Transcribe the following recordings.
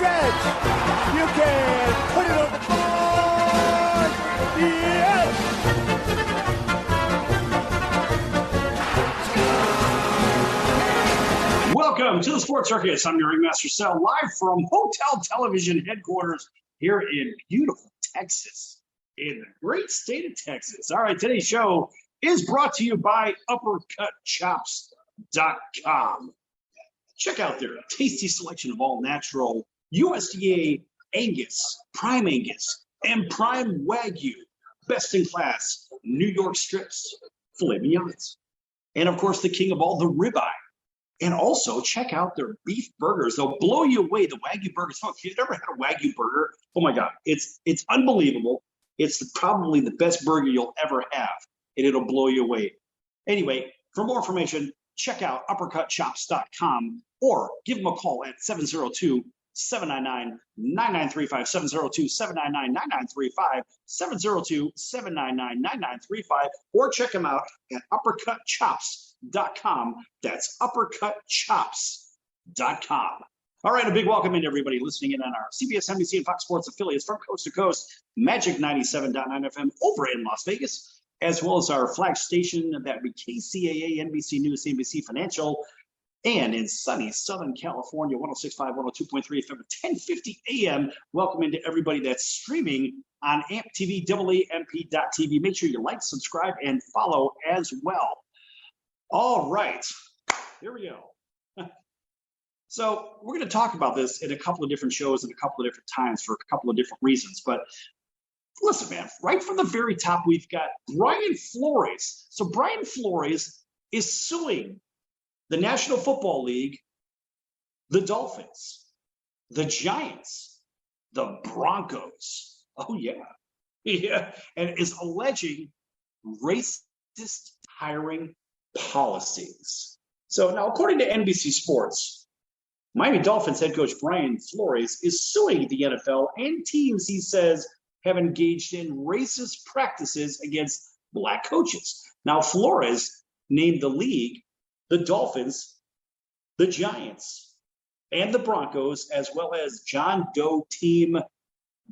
stretch. You can put it on the board. Yes. Welcome to the Sports Circus. I'm your ringmaster, Sal, live from Hotel Television headquarters here in beautiful Texas, in the great state of Texas. All right, today's show is brought to you by UppercutChops.com. Check out their tasty selection of all natural USDA Angus, Prime Angus, and Prime Wagyu, best in class New York strips, filet mignons, and of course the king of all, the ribeye. And also check out their beef burgers. They'll blow you away. The Wagyu burgers. Folks, if you've never had a Wagyu burger, oh my God, it's unbelievable. It's probably the best burger you'll ever have, and it'll blow you away. Anyway, for more information, check out UppercutChops.com or give them a call at 702-799-9935, 702-799-9935, 702-799-9935, or check them out at UppercutChops.com. That's UppercutChops.com. All right, a big welcome in to everybody listening in on our CBS, NBC, and Fox Sports affiliates from coast to coast, Magic 97.9 FM over in Las Vegas, as well as our flag station, that would be KCAA, NBC News, CNBC Financial, and in sunny Southern California, 106.5, 102.3 FM, 1050 AM. Welcome into everybody that's streaming on AMP TV, AAMP.tv. Make sure you like, subscribe, and follow as well. All right, here we go. So we're going to talk about this in a couple of different shows at a couple of different times for a couple of different reasons. But listen, man, right from the very top, we've got Brian Flores. So Brian Flores is suing the National Football League, the Dolphins, the Giants, the Broncos. Oh, yeah. Yeah. And is alleging racist hiring policies. So now, according to NBC Sports, Miami Dolphins head coach Brian Flores is suing the NFL and teams he says have engaged in racist practices against black coaches. Now, Flores named the league, the Dolphins, the Giants, and the Broncos, as well as John Doe Team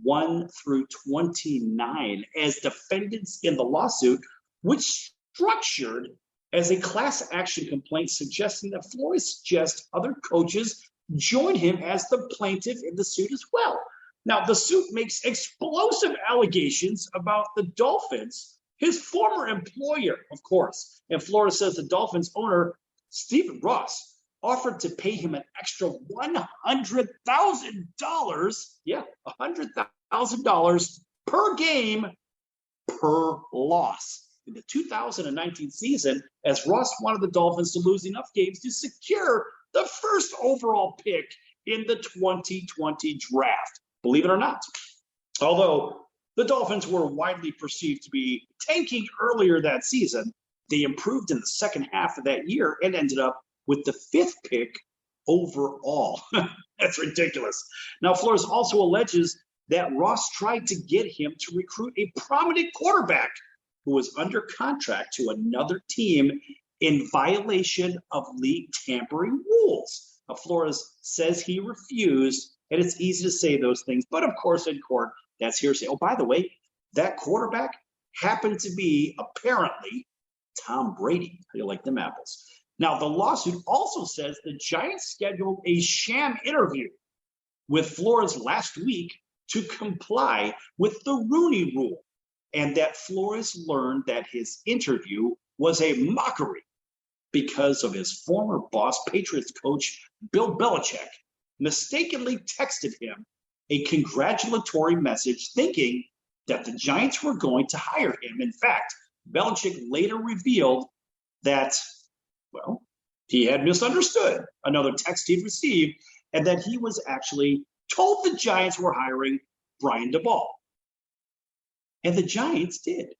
1 through 29 as defendants in the lawsuit, which structured as a class action complaint suggesting that Flores suggests other coaches join him as the plaintiff in the suit as well. Now, the suit makes explosive allegations about the Dolphins, his former employer, of course. And Flores says the Dolphins owner, Stephen Ross, offered to pay him an extra $100,000, $100,000 per game per loss in the 2019 season, as Ross wanted the Dolphins to lose enough games to secure the first overall pick in the 2020 draft, believe it or not. Although the Dolphins were widely perceived to be tanking earlier that season, they improved in the second half of that year and ended up with the 5th pick overall. That's ridiculous. Now, Flores also alleges that Ross tried to get him to recruit a prominent quarterback who was under contract to another team in violation of league tampering rules. Now, Flores says he refused, and it's easy to say those things, but of course in court, that's hearsay. Oh, by the way, that quarterback happened to be apparently Tom Brady. How do you like them apples? Now, the lawsuit also says the Giants scheduled a sham interview with Flores last week to comply with the Rooney Rule, and that Flores learned that his interview was a mockery because of his former boss, Patriots coach Bill Belichick, mistakenly texted him a congratulatory message thinking that the Giants were going to hire him. In fact, Belichick later revealed that, well, he had misunderstood another text he'd received and that he was actually told the Giants were hiring Brian Daboll. And the Giants did,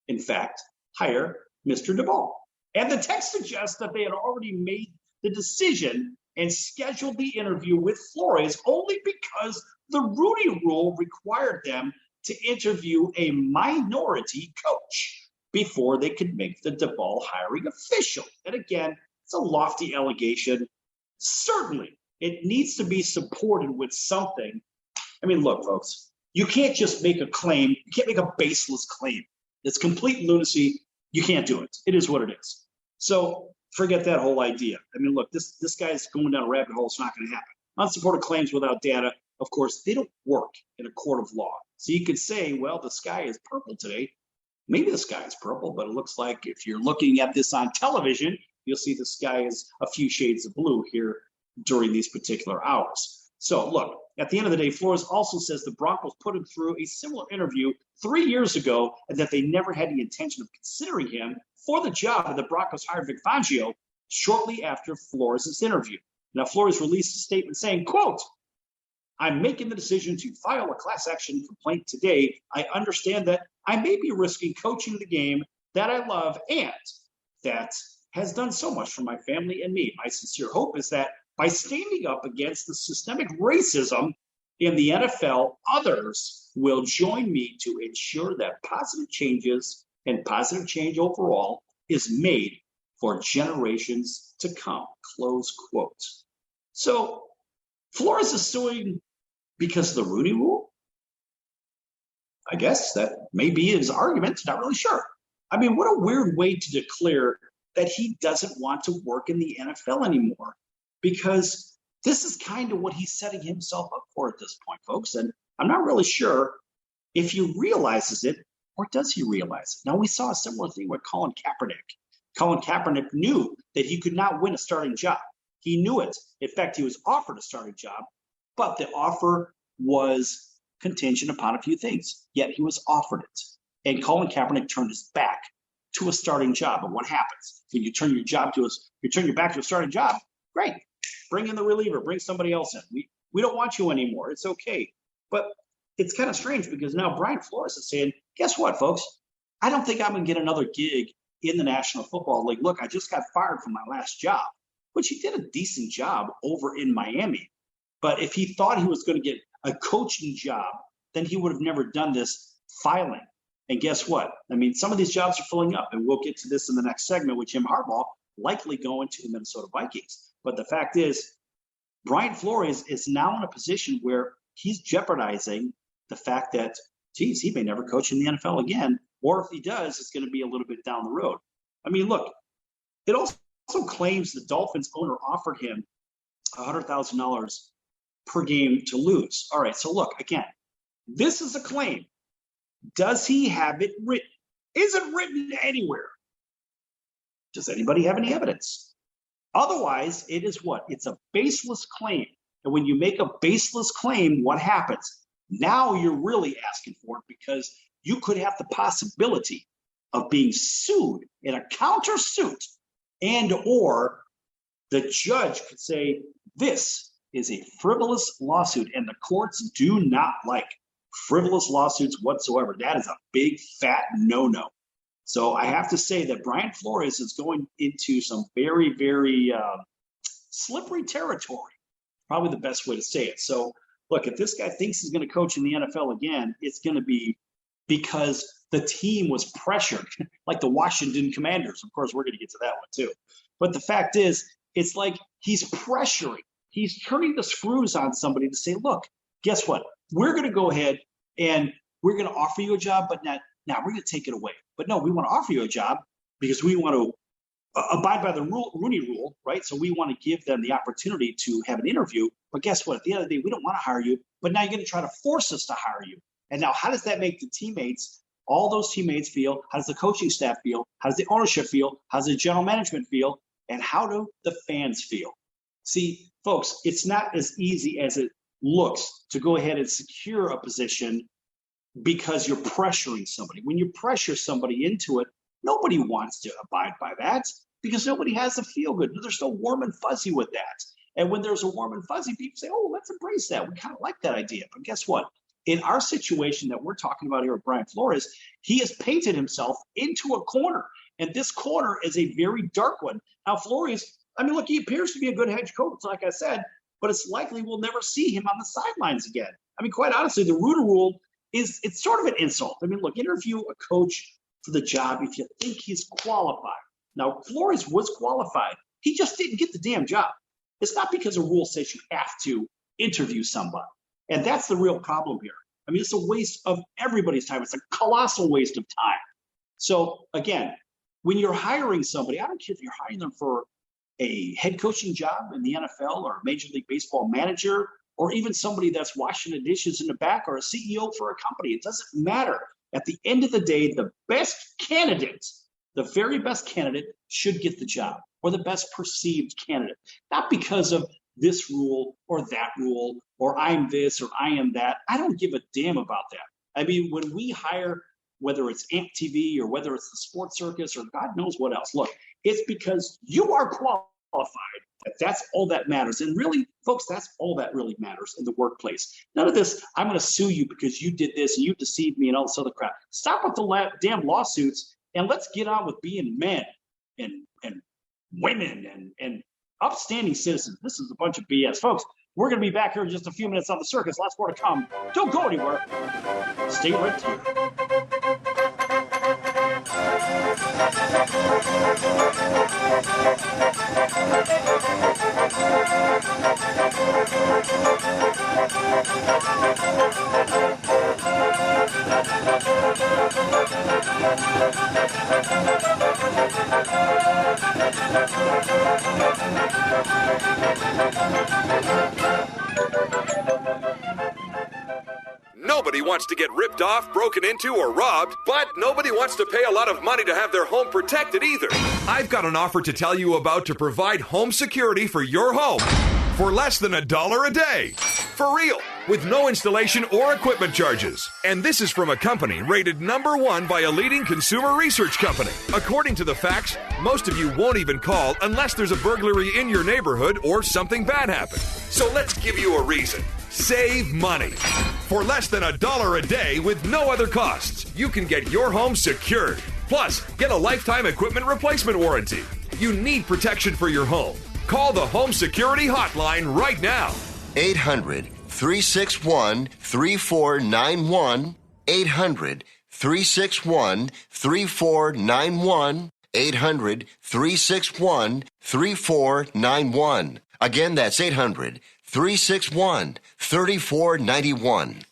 in fact, hire Mr. Daboll. And the text suggests that they had already made the decision and scheduled the interview with Flores only because the Rooney Rule required them to interview a minority coach before they could make the Daboll hiring official. And again, it's a lofty allegation. Certainly it needs to be supported with something. I mean, look, folks, you can't just make a claim. You can't make a baseless claim. It's complete lunacy. You can't do it. It is what it is. So forget that whole idea. I mean, look, this guy's going down a rabbit hole. It's not going to happen. Unsupported claims without data, of course, they don't work in a court of law. So you could say, well, the sky is purple today. Maybe the sky is purple, but it looks like if you're looking at this on television, you'll see the sky is a few shades of blue here during these particular hours. So look, at the end of the day, Flores also says the Broncos put him through a similar interview 3 years ago and that they never had the intention of considering him for the job, and the Broncos hired Vic Fangio shortly after Flores' interview. Now, Flores released a statement saying, quote, I'm making the decision to file a class action complaint today. I understand that I may be risking coaching the game that I love and that has done so much for my family and me. My sincere hope is that by standing up against the systemic racism in the NFL, others will join me to ensure that positive changes and positive change overall is made for generations to come, close quote. So Flores is suing because of the Rooney Rule? I guess that may be his argument. Not really sure. I mean, what a weird way to declare that he doesn't want to work in the NFL anymore, because this is kind of what he's setting himself up for at this point, folks. And I'm not really sure if he realizes it, or does he realize it? Now, we saw a similar thing with Colin Kaepernick. Colin Kaepernick knew that he could not win a starting job. He knew it. In fact, he was offered a starting job, but the offer was contingent upon a few things. Yet he was offered it. And Colin Kaepernick turned his back to a starting job. And what happens? When you turn your back to a starting job, great. Bring in the reliever, bring somebody else in. We don't want you anymore. It's okay. But it's kind of strange because now Brian Flores is saying, guess what, folks? I don't think I'm going to get another gig in the National Football League. Look, I just got fired from my last job, which he did a decent job over in Miami. But if he thought he was going to get a coaching job, then he would have never done this filing. And guess what? I mean, some of these jobs are filling up, and we'll get to this in the next segment with Jim Harbaugh likely going to the Minnesota Vikings. But the fact is, Brian Flores is now in a position where he's jeopardizing the fact that, geez, he may never coach in the NFL again, or if he does, it's going to be a little bit down the road. I mean, look, it also claims the Dolphins owner offered him $100,000 per game to lose. All right, so look, again, this is a claim. Does he have it written? Is it written anywhere? Does anybody have any evidence? Otherwise, it is what? It's a baseless claim. And when you make a baseless claim, what happens? Now you're really asking for it, because you could have the possibility of being sued in a countersuit, and or the judge could say, this is a frivolous lawsuit, and the courts do not like frivolous lawsuits whatsoever. That is a big, fat no-no. So I have to say that Brian Flores is going into some very, very slippery territory. Probably the best way to say it. So look, if this guy thinks he's going to coach in the NFL again, it's going to be because the team was pressured, like the Washington Commanders. Of course, we're going to get to that one too. But the fact is, it's like he's pressuring. He's turning the screws on somebody to say, look, guess what? We're going to go ahead and we're going to offer you a job, but now we're going to take it away. But no, we want to offer you a job because we want to abide by the Rooney Rule, right? So we want to give them the opportunity to have an interview. But guess what? At the end of the day, we don't want to hire you, but now you're going to try to force us to hire you. And now how does that make the teammates, all those teammates feel? How does the coaching staff feel? How does the ownership feel? How does the general management feel? And how do the fans feel? See, folks, it's not as easy as it looks to go ahead and secure a position because you're pressuring somebody. When you pressure somebody into it, nobody wants to abide by that because nobody has to feel good. They're still warm and fuzzy with that. And when there's a warm and fuzzy, people say, oh, let's embrace that. We kind of like that idea. But guess what? In our situation that we're talking about here with Brian Flores, he has painted himself into a corner. And this corner is a very dark one. Now, Flores, I mean, look, he appears to be a good head coach, like I said, but it's likely we'll never see him on the sidelines again. I mean, quite honestly, the Rooney Rule it's sort of an insult. I mean, look, interview a coach for the job if you think he's qualified. Now, Flores was qualified. He just didn't get the damn job. It's not because a rule says you have to interview somebody. And that's the real problem here. I mean, it's a waste of everybody's time. It's a colossal waste of time. So again, when you're hiring somebody, I don't care if you're hiring them for a head coaching job in the NFL or a Major League Baseball manager, or even somebody that's washing the dishes in the back or a CEO for a company. It doesn't matter. At the end of the day, the best candidate, the very best candidate should get the job, or the best perceived candidate, not because of this rule or that rule, or I'm this or I am that. I don't give a damn about that. I mean, when we hire, whether it's AMP TV or whether it's the Sports Circus or God knows what else, look, it's because you are qualified. That's all that matters. And really, folks, that's all that really matters in the workplace. None of this, I'm going to sue you because you did this and you deceived me and all this other crap. Stop with the damn lawsuits and let's get on with being men and women and upstanding citizens. This is a bunch of BS. Folks, we're going to be back here in just a few minutes on the circus. Lots more to come. Don't go anywhere. Stay right here. Nobody wants to get ripped off, broken into, or robbed, but nobody wants to pay a lot of money to have their home protected either. I've got an offer to tell you about to provide home security for your home for less than $1 a day. For real, with no installation or equipment charges. And this is from a company rated #1 by a leading consumer research company. According to the facts, most of you won't even call unless there's a burglary in your neighborhood or something bad happened. So let's give you a reason. Save money. For less than $1 a day with no other costs, you can get your home secured. Plus, get a lifetime equipment replacement warranty. You need protection for your home. Call the Home Security Hotline right now. 800-361-3491. 800-361-3491. 800-361-3491. Again, that's 800-361-3491.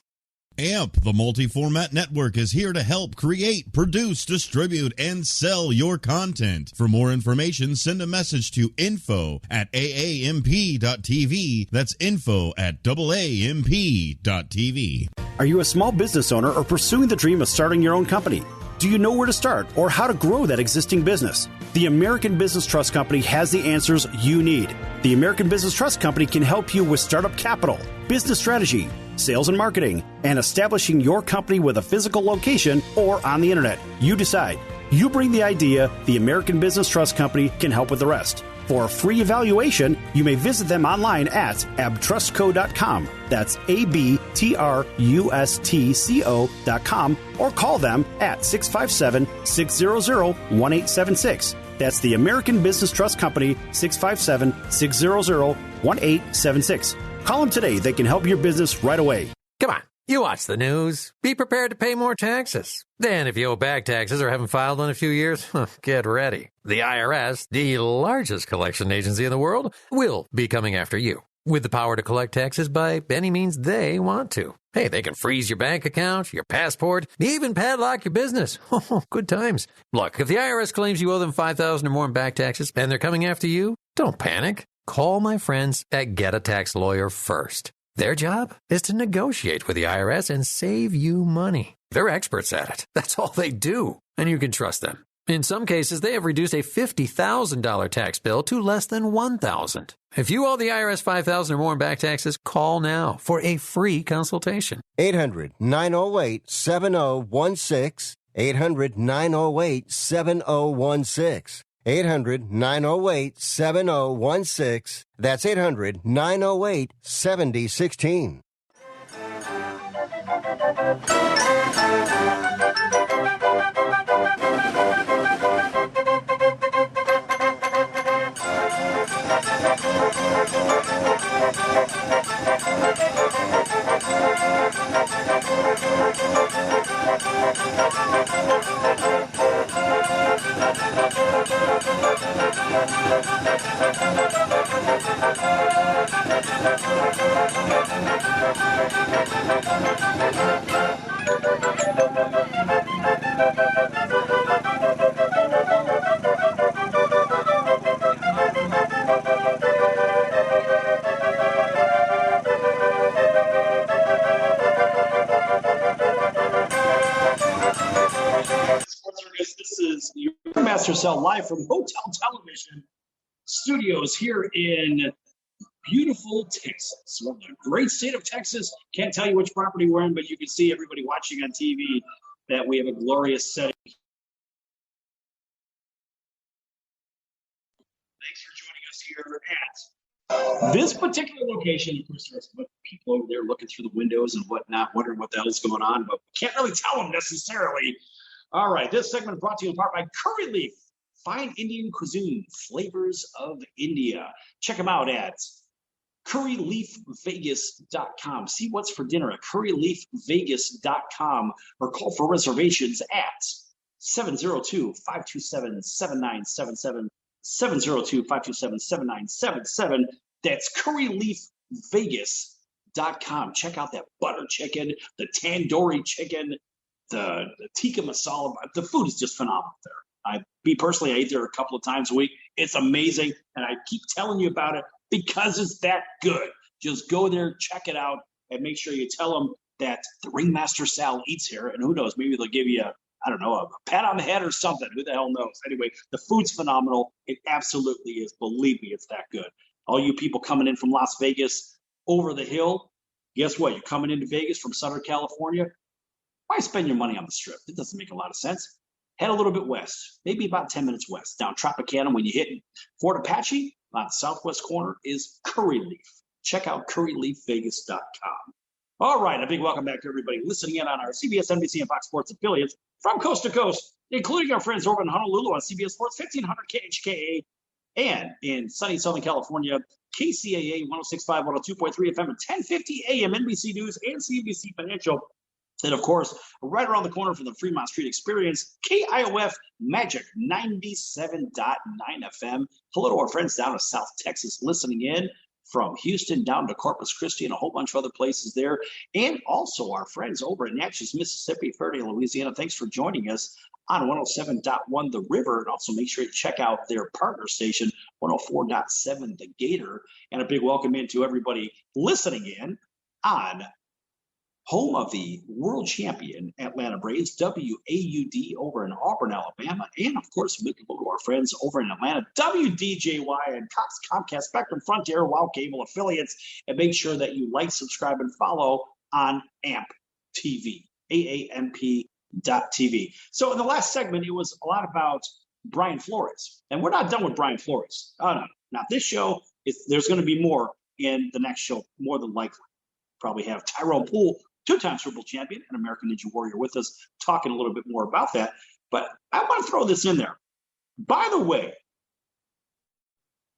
AMP, the multi-format network, is here to help create, produce, distribute, and sell your content. For more information, send a message to info@aamp.tv. That's info@aamp.tv. Are you a small business owner or pursuing the dream of starting your own company? Do you know where to start or how to grow that existing business? The American Business Trust Company has the answers you need. The American Business Trust Company can help you with startup capital, business strategy, sales and marketing, and establishing your company with a physical location or on the internet. You decide. You bring the idea, the American Business Trust Company can help with the rest. For a free evaluation, you may visit them online at abtrustco.com. That's abtrustco.com, or call them at 657-600-1876. That's the American Business Trust Company, 657-600-1876. Call them today. They can help your business right away. Come on, you watch the news. Be prepared to pay more taxes. Then if you owe back taxes or haven't filed in a few years, get ready. The IRS, the largest collection agency in the world, will be coming after you with the power to collect taxes by any means they want to. Hey, they can freeze your bank account, your passport, even padlock your business. Oh, good times. Look, if the IRS claims you owe them $5,000 or more in back taxes and they're coming after you, don't panic. Call my friends at Get a Tax Lawyer first. Their job is to negotiate with the IRS and save you money. They're experts at it. That's all they do. And you can trust them. In some cases, they have reduced a $50,000 tax bill to less than $1,000. If you owe the IRS $5,000 or more in back taxes, call now for a free consultation. 800-908-7016. 800-908-7016. 800-908-7016. That's 800-908-7016. Sports Circus, this is your Master Cell live from Hotel Television Studios here in beautiful Texas. Well, the great state of Texas. Can't tell you which property we're in, but you can see everybody watching on TV that we have a glorious setting. Thanks for joining us here at this particular location. Of course, there's people over there looking through the windows and whatnot, wondering what the hell's going on, but can't really tell them necessarily. All right, this segment is brought to you in part by Curry Leaf, fine Indian cuisine, flavors of India. Check them out at curryleafvegas.com. See what's for dinner at curryleafvegas.com or call for reservations at 702-527-7977, 702-527-7977. That's curryleafvegas.com. Check out that butter chicken, the tandoori chicken, the tikka masala. The food is just phenomenal there. I eat there a couple of times a week. It's amazing, and I keep telling you about it because it's that good. Just go there, check it out, and make sure you tell them that the Ringmaster Sal eats here, and who knows, maybe they'll give you a pat on the head or something. Who the hell knows? Anyway, the food's phenomenal. It absolutely is. Believe me, it's that good. All you people coming in from Las Vegas over the hill, guess what? You're coming into Vegas from Southern California. Why spend your money on the Strip? It doesn't make a lot of sense. Head a little bit west, maybe about 10 minutes west, down Tropicana. When you hit Fort Apache, on the southwest corner is Curry Leaf. Check out curryleafvegas.com. All right, a big welcome back to everybody listening in on our CBS, NBC, and Fox Sports affiliates from coast to coast, including our friends over in Honolulu on CBS Sports 1500 KHKA, and in sunny Southern California, KCAA 106.5, 102.3 FM, and 1050 AM NBC News and CNBC Financial. And, of course, right around the corner from the Fremont Street Experience, KIOF Magic 97.9 FM. Hello to our friends down in South Texas listening in from Houston down to Corpus Christi and a whole bunch of other places there. And also our friends over in Natchez, Mississippi, Faraday, Louisiana. Thanks for joining us on 107.1 The River. And also make sure you check out their partner station, 104.7 The Gator. And a big welcome in to everybody listening in on home of the world champion Atlanta Braves, WAUD over in Auburn, Alabama. And, of course, we can go to our friends over in Atlanta, WDJY and Cox Comcast Spectrum Frontier Wow Cable affiliates. And make sure that you like, subscribe, and follow on AMP TV, AAMP.TV. So in the last segment, it was a lot about Brian Flores. And we're not done with Brian Flores. Oh, no. Now, this show, there's going to be more in the next show, more than likely. Probably have Tyrone Poole, two-time Super Bowl champion and American Ninja Warrior, with us talking a little bit more about that. But I want to throw this in there. By the way,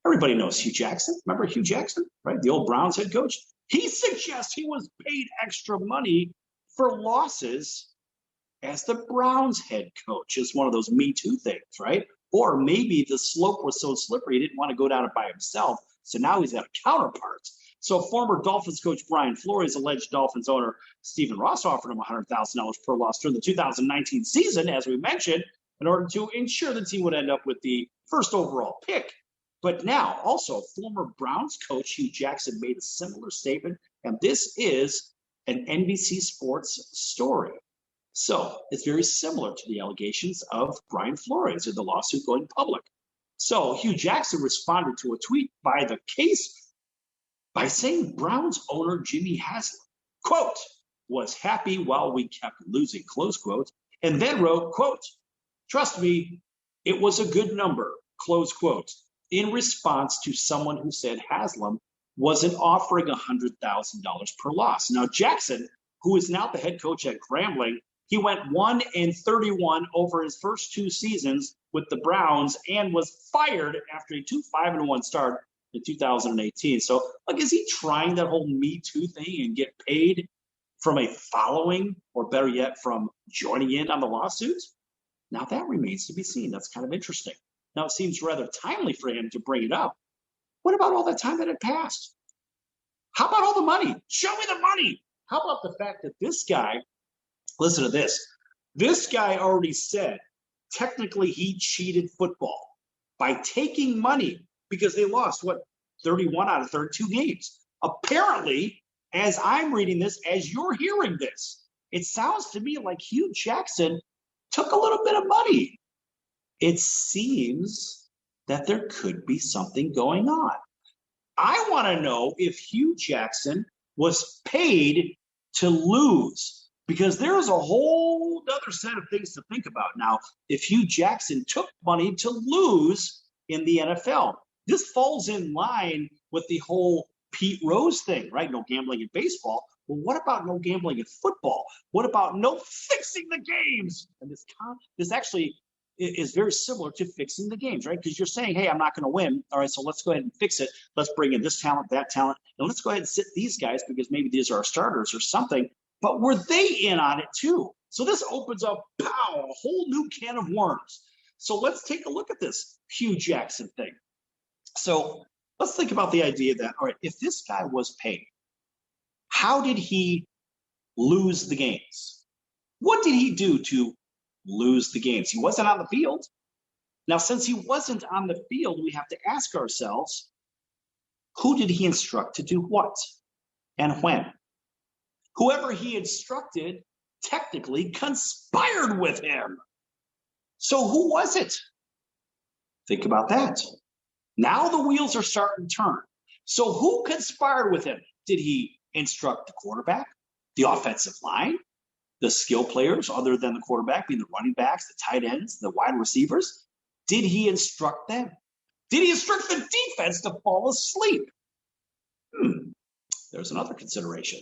everybody knows Hugh Jackson. Remember Hugh Jackson, right? The old Browns head coach. He suggests he was paid extra money for losses as the Browns head coach. It's one of those Me Too things, right? Or maybe the slope was so slippery he didn't want to go down it by himself. So now he's got a counterpart. So former Dolphins coach Brian Flores alleged Dolphins owner Stephen Ross offered him $100,000 per loss during the 2019 season, as we mentioned, in order to ensure the team would end up with the first overall pick. But now, also, former Browns coach Hugh Jackson made a similar statement, and this is an NBC Sports story. So it's very similar to the allegations of Brian Flores in the lawsuit going public. So Hugh Jackson responded to a tweet by the case by saying Browns owner Jimmy Haslam, quote, was happy while we kept losing, close quote, and then wrote, quote, trust me, it was a good number, close quote, in response to someone who said Haslam wasn't offering $100,000 per loss. Now, Jackson, who is now the head coach at Grambling, he went 1-31 over his first two seasons with the Browns and was fired after a 5-1 start in 2018. So, like, is he trying that whole Me Too thing and get paid from a following, or better yet, from joining in on the lawsuits? Now, that remains to be seen. That's kind of interesting. Now, it seems rather timely for him to bring it up. What about all that time that had passed? How about all the money? Show me the money. How about the fact that this guy, listen to this guy already said technically he cheated football by taking money because they lost, 31 out of 32 games. Apparently, as I'm reading this, as you're hearing this, it sounds to me like Hugh Jackson took a little bit of money. It seems that there could be something going on. I want to know if Hugh Jackson was paid to lose, because there's a whole other set of things to think about. Now, if Hugh Jackson took money to lose in the NFL, this falls in line with the whole Pete Rose thing, right? No gambling in baseball. Well, what about no gambling in football? What about no fixing the games? And this actually is very similar to fixing the games, right? Because you're saying, hey, I'm not going to win. All right, so let's go ahead and fix it. Let's bring in this talent, that talent, and let's go ahead and sit these guys because maybe these are our starters or something. But were they in on it too? So this opens up, pow, a whole new can of worms. So let's take a look at this Hugh Jackson thing. So let's think about the idea that, all right, if this guy was paid, how did he lose the games? What did he do to lose the games? He wasn't on the field. Now, since he wasn't on the field, we have to ask ourselves, who did he instruct to do what and when? Whoever he instructed technically conspired with him. So who was it? Think about that. Now the wheels are starting to turn. So who conspired with him? Did he instruct the quarterback, the offensive line, the skill players other than the quarterback, being the running backs, the tight ends, the wide receivers? Did he instruct them? Did he instruct the defense to fall asleep? There's another consideration.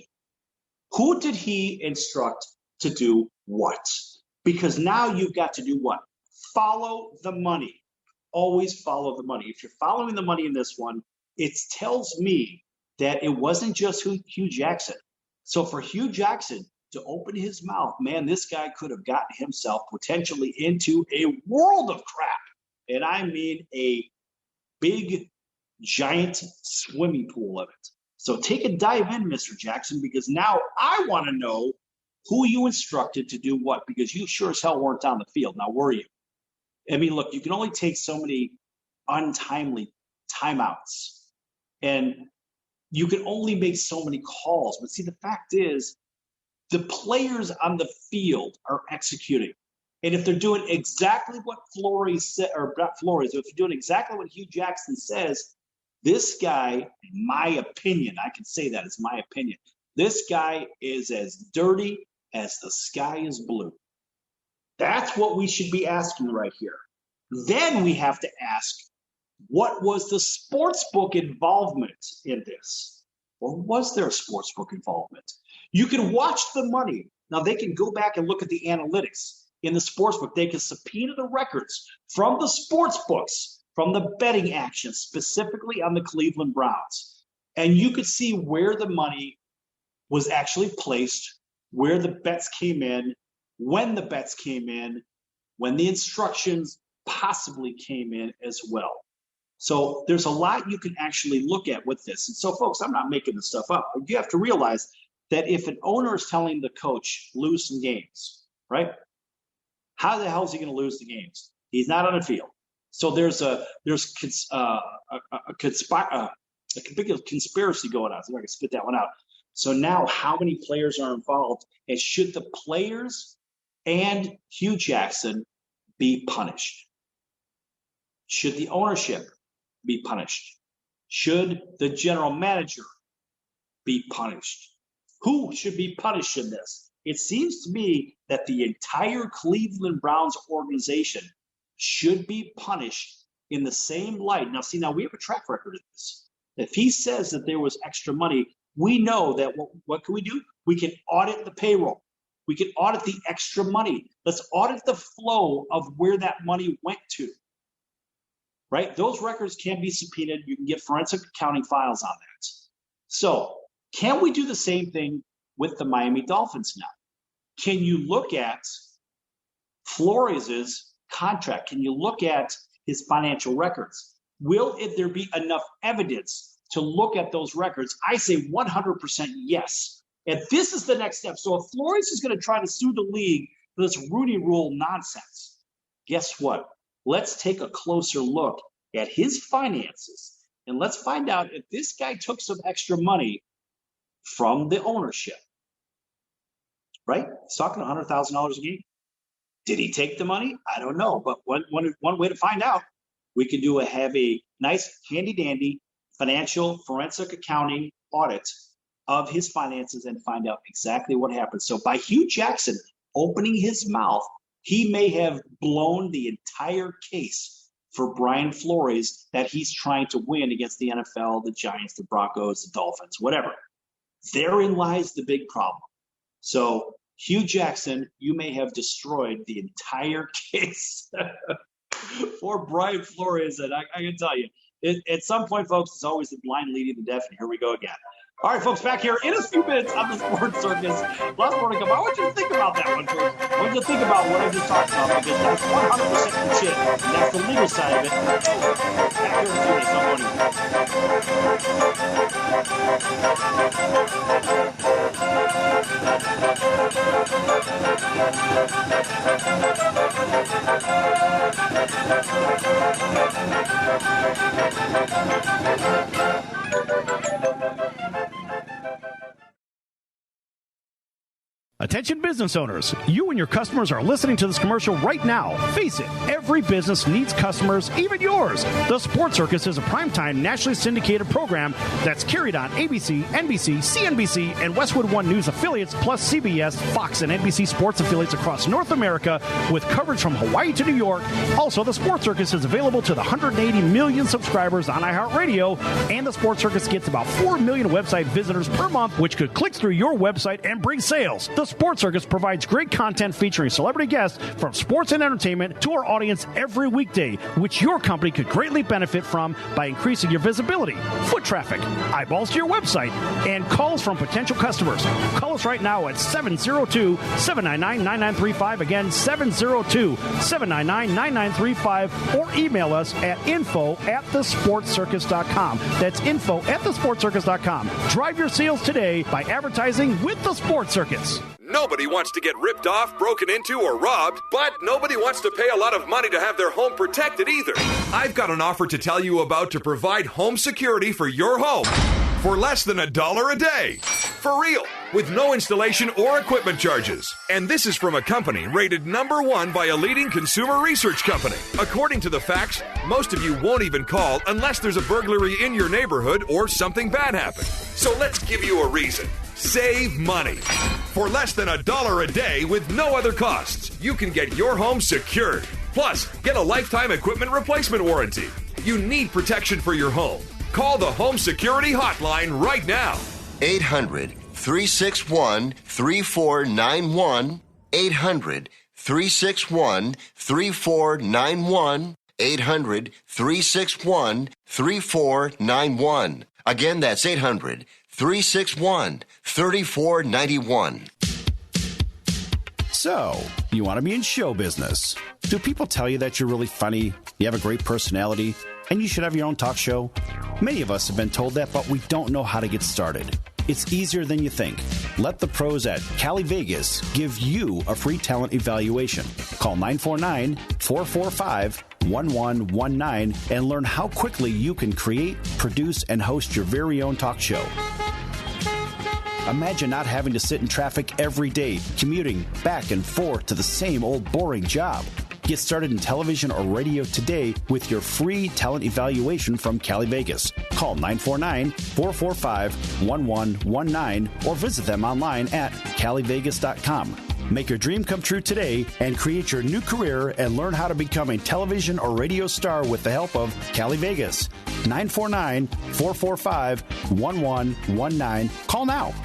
Who did he instruct to do what? Because now you've got to do what? Follow the money. Always follow the money. If you're following the money in this one, it tells me that it wasn't just Hugh Jackson. So for Hugh Jackson to open his mouth, man, this guy could have gotten himself potentially into a world of crap. And I mean a big, giant swimming pool of it. So take a dive in, Mr. Jackson, because now I want to know who you instructed to do what, because you sure as hell weren't on the field. Now, were you? I mean, look, you can only take so many untimely timeouts, and you can only make so many calls. But see, the fact is, the players on the field are executing. And if they're doing exactly what Flores said, or not Flores, if they're doing exactly what Hugh Jackson says, this guy, in my opinion, I can say that, it's my opinion, this guy is as dirty as the sky is blue. That's what we should be asking right here. Then we have to ask, what was the sportsbook involvement in this? Or was there a sportsbook involvement? You can watch the money. Now, they can go back and look at the analytics in the sportsbook. They can subpoena the records from the sportsbooks, from the betting action, specifically on the Cleveland Browns. And you could see where the money was actually placed, where the bets came in, when the bets came in, when the instructions possibly came in as well. So there's a lot you can actually look at with this. And so, folks, I'm not making this stuff up. You have to realize that if an owner is telling the coach, lose some games, right? How the hell is he going to lose the games? He's not on the field. So there's a big conspiracy going on. So I can spit that one out. So now how many players are involved? And should the players and Hugh Jackson be punished? Should the ownership be punished? Should the general manager be punished? Who should be punished in this? It seems to me that the entire Cleveland Browns organization should be punished in the same light. Now, see, we have a track record of this. If he says that there was extra money, we know that what can we do? We can audit the payroll. We can audit the extra money. Let's audit the flow of where that money went to, right? Those records can be subpoenaed. You can get forensic accounting files on that. So can we do the same thing with the Miami Dolphins now? Can you look at Flores's contract? Can you look at his financial records? Will there be enough evidence to look at those records? I say 100% yes. And this is the next step. So if Flores is going to try to sue the league for this Rooney Rule nonsense, guess what? Let's take a closer look at his finances, and let's find out if this guy took some extra money from the ownership. Right? He's talking $100,000 a game. Did he take the money? I don't know. But one way to find out, we can have a nice, handy-dandy financial forensic accounting audit of his finances and find out exactly what happened. So by Hugh Jackson opening his mouth, he may have blown the entire case for Brian Flores that he's trying to win against the NFL, the Giants, the Broncos, the Dolphins, whatever. Therein lies the big problem. So Hugh Jackson, you may have destroyed the entire case for Brian Flores. And I can tell you, at some point, folks, it's always the blind leading the deaf. And here we go again. All right, folks, back here in a few minutes on the Sports Circus. Last morning, I want you to think about that one, folks. I want you to think about what I just talked about, because that's 100% legit, and that's the legal side of it. Back here in a few minutes, don't go Attention business owners, you and your customers are listening to this commercial right now. Face it, every business needs customers, even yours. The Sports Circus is a primetime nationally syndicated program that's carried on ABC, NBC, CNBC, and Westwood One News affiliates, plus CBS, Fox, and NBC sports affiliates across North America, with coverage from Hawaii to New York. Also, the Sports Circus is available to the 180 million subscribers on iHeartRadio, and the Sports Circus gets about 4 million website visitors per month, which could click through your website and bring sales. The Sports Circus provides great content featuring celebrity guests from sports and entertainment to our audience every weekday, which your company could greatly benefit from by increasing your visibility, foot traffic, eyeballs to your website, and calls from potential customers. Call us right now at 702-799-9935. Again, 702-799-9935, or email us at info@thesportscircus.com. That's info@thesportscircus.com. Drive your sales today by advertising with the Sports Circus. Nobody wants to get ripped off, broken into, or robbed, but nobody wants to pay a lot of money to have their home protected either. I've got an offer to tell you about to provide home security for your home for less than $1 a day. For real, with no installation or equipment charges. And this is from a company rated #1 by a leading consumer research company. According to the facts, most of you won't even call unless there's a burglary in your neighborhood or something bad happened. So let's give you a reason. Save money. For less than $1 a day with no other costs, you can get your home secured. Plus, get a lifetime equipment replacement warranty. You need protection for your home. Call the Home Security Hotline right now. 800-361-3491. 800-361-3491. 800-361-3491. Again, that's 800-361-3491. So, you want to be in show business. Do people tell you that you're really funny, you have a great personality, and you should have your own talk show? Many of us have been told that, but we don't know how to get started. It's easier than you think. Let the pros at Cali Vegas give you a free talent evaluation. Call 949-445-1119 and learn how quickly you can create, produce, and host your very own talk show. Imagine not having to sit in traffic every day, commuting back and forth to the same old boring job. Get started in television or radio today with your free talent evaluation from Cali Vegas. Call 949-445-1119 or visit them online at calivegas.com. Make your dream come true today and create your new career and learn how to become a television or radio star with the help of Cali Vegas. 949-445-1119. Call now.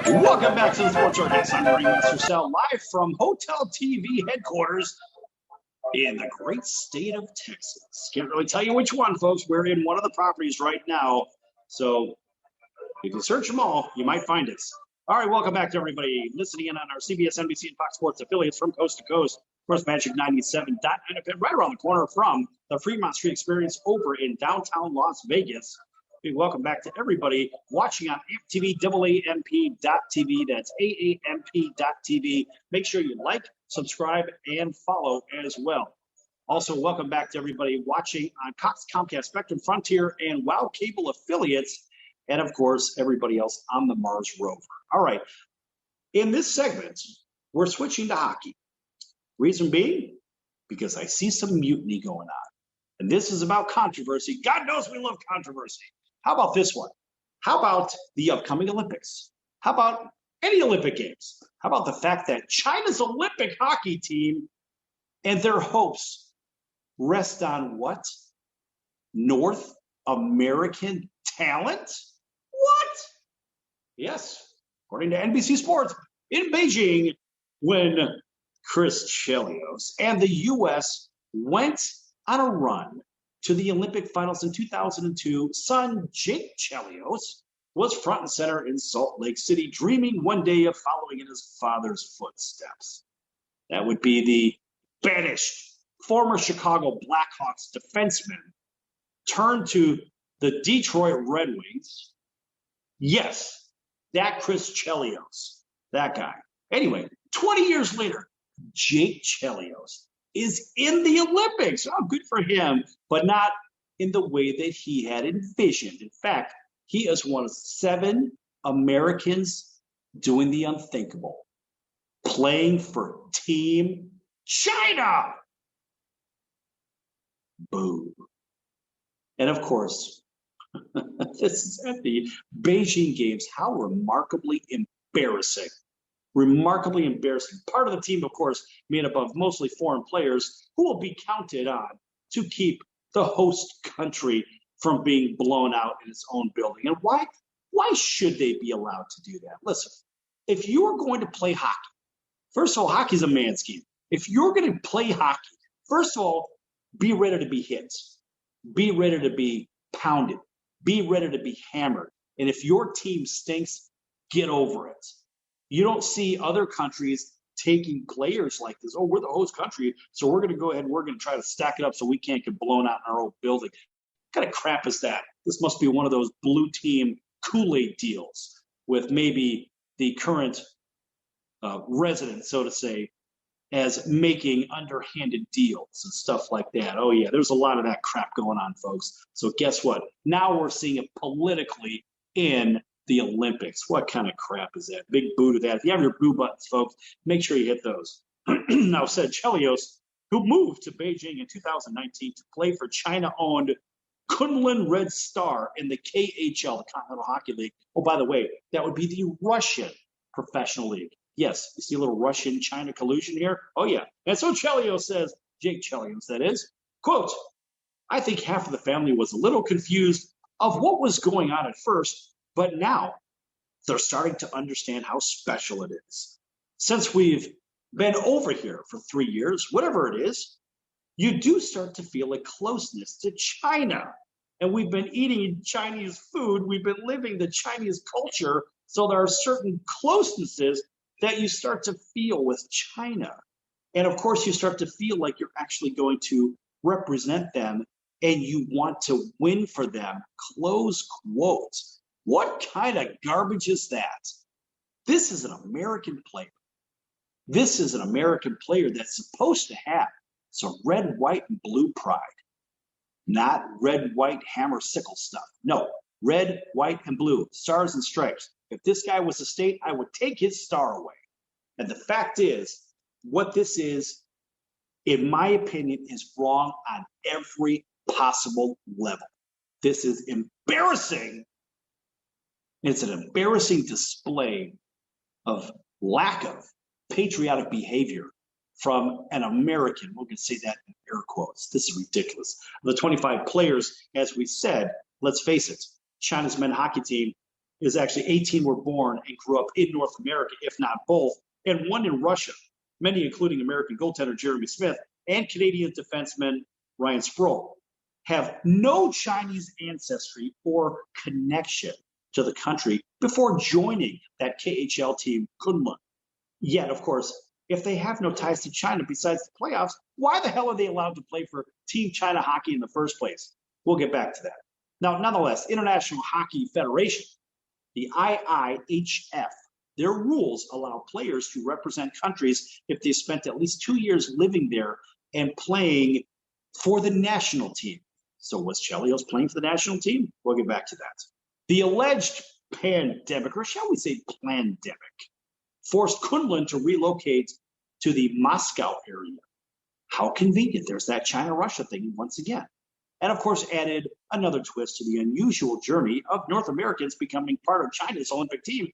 Welcome back to the Sports Circus. I'm Ringmaster Sal, live from Hotel TV headquarters in the great state of Texas. Can't really tell you which one, folks. We're in one of the properties right now. So if you search them all, you might find us. All right, welcome back to everybody listening in on our CBS, NBC, and Fox Sports affiliates from coast to coast. Of course, Magic 97.9 FM, right around the corner from the Fremont Street Experience over in downtown Las Vegas. Welcome back to everybody watching on AMP TV, AAMP.tv. That's AAMP.tv. Make sure you like, subscribe, and follow as well. Also, welcome back to everybody watching on Cox, Comcast, Spectrum, Frontier, and WOW Cable affiliates. And, of course, everybody else on the Mars rover. All right. In this segment, we're switching to hockey. Reason being, because I see some mutiny going on. And this is about controversy. God knows we love controversy. How about this one? How about the upcoming Olympics? How about any Olympic Games? How about the fact that China's Olympic hockey team and their hopes rest on what? North American talent? What? Yes, according to NBC Sports, in Beijing, when Chris Chelios and the U.S. went on a run to the Olympic finals in 2002, son Jake Chelios was front and center in Salt Lake City, dreaming one day of following in his father's footsteps. That would be the banished former Chicago Blackhawks defenseman turned to the Detroit Red Wings. Yes, that Chris Chelios, that guy. Anyway, 20 years later, Jake Chelios is in the Olympics. Oh, good for him, but not in the way that he had envisioned. In fact, he is one of 7 Americans doing the unthinkable, playing for Team China. Boo. And of course, this is at the Beijing Games. How remarkably embarrassing. Remarkably embarrassing. Part of the team, of course, made up of mostly foreign players who will be counted on to keep the host country from being blown out in its own building. And why should they be allowed to do that? Listen, if you're going to play hockey, first of all, hockey's a man's game. If you're going to play hockey, first of all, be ready to be hit. Be ready to be pounded. Be ready to be hammered. And if your team stinks, get over it. You don't see other countries taking players like this. Oh, we're the host country, so we're going to go ahead and we're going to try to stack it up so we can't get blown out in our own building. What kind of crap is that? This must be one of those blue team Kool-Aid deals with maybe the current resident, so to say, as making underhanded deals and stuff like that. Oh, yeah, there's a lot of that crap going on, folks. So guess what? Now we're seeing it politically in the Olympics. What kind of crap is that? Big boo to that. If you have your boo buttons, folks, make sure you hit those. Now, said Chelios, who moved to Beijing in 2019 to play for China-owned Kunlun Red Star in the KHL, the Continental Hockey League. Oh, by the way, that would be the Russian professional league. Yes, you see a little Russian-China collusion here? Oh, yeah. And so Chelios says, Jake Chelios, that is, quote, I think half of the family was a little confused of what was going on at first, but now they're starting to understand how special it is. Since we've been over here for 3 years, whatever it is, you do start to feel a closeness to China. And we've been eating Chinese food. We've been living the Chinese culture. So there are certain closenesses that you start to feel with China. And of course, you start to feel like you're actually going to represent them and you want to win for them, close quote. What kind of garbage is that? This is an American player. This is an American player that's supposed to have some red, white, and blue pride. Not red, white, hammer, sickle stuff. No, red, white, and blue, stars and stripes. If this guy was a state, I would take his star away. And the fact is, what this is, in my opinion, is wrong on every possible level. This is embarrassing. It's an embarrassing display of lack of patriotic behavior from an American. We're going to say that in air quotes. This is ridiculous. The 25 players, as we said, let's face it, China's men's hockey team is actually 18 were born and grew up in North America, if not both, and one in Russia, many including American goaltender Jeremy Smith and Canadian defenseman Ryan Sproul, have no Chinese ancestry or connection to the country before joining that KHL team, Kunlun. Yet, of course, if they have no ties to China besides the playoffs, why the hell are they allowed to play for Team China Hockey in the first place? We'll get back to that. Now, nonetheless, International Hockey Federation, the IIHF, their rules allow players to represent countries if they spent at least 2 years living there and playing for the national team. So was Chelios playing for the national team? We'll get back to that. The alleged pandemic, or shall we say plandemic, forced Kunlun to relocate to the Moscow area. How convenient. There's that China-Russia thing once again. And of course added another twist to the unusual journey of North Americans becoming part of China's Olympic team.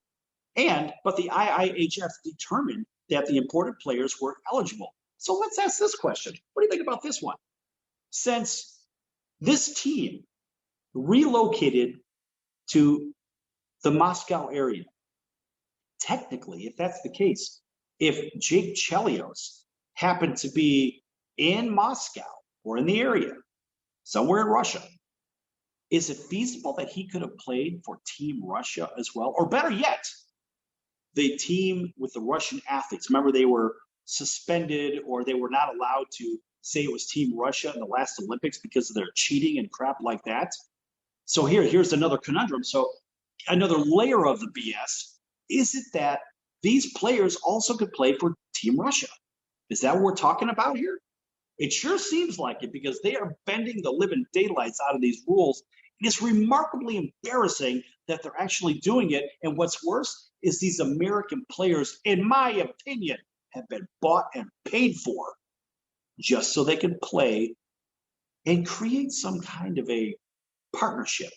But the IIHF determined that the imported players were eligible. So let's ask this question. What do you think about this one? Since this team relocated to the Moscow area, technically, if that's the case, if Jake Chelios happened to be in Moscow or in the area, somewhere in Russia, is it feasible that he could have played for Team Russia as well? Or better yet, the team with the Russian athletes. Remember, they were suspended or they were not allowed to say it was Team Russia in the last Olympics because of their cheating and crap like that. So here's another conundrum. So another layer of the BS. Is it that these players also could play for Team Russia? Is that what we're talking about here? It sure seems like it, because they are bending the living daylights out of these rules. It is remarkably embarrassing that they're actually doing it. And what's worse is these American players, in my opinion, have been bought and paid for just so they can play and create some kind of a partnership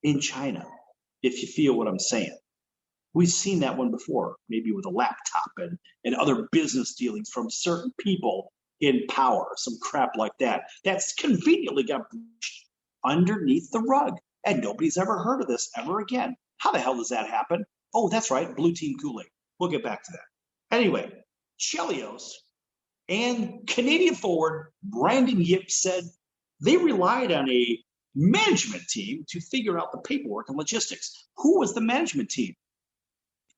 in China, if you feel what I'm saying. We've seen that one before, maybe with a laptop and other business dealings from certain people in power, some crap like that. That's conveniently got pushed underneath the rug, and nobody's ever heard of this ever again. How the hell does that happen? Oh, that's right, Blue Team Kool-Aid. We'll get back to that. Anyway, Chelios and Canadian forward Brandon Yip said they relied on a management team to figure out the paperwork and logistics. Who was the management team?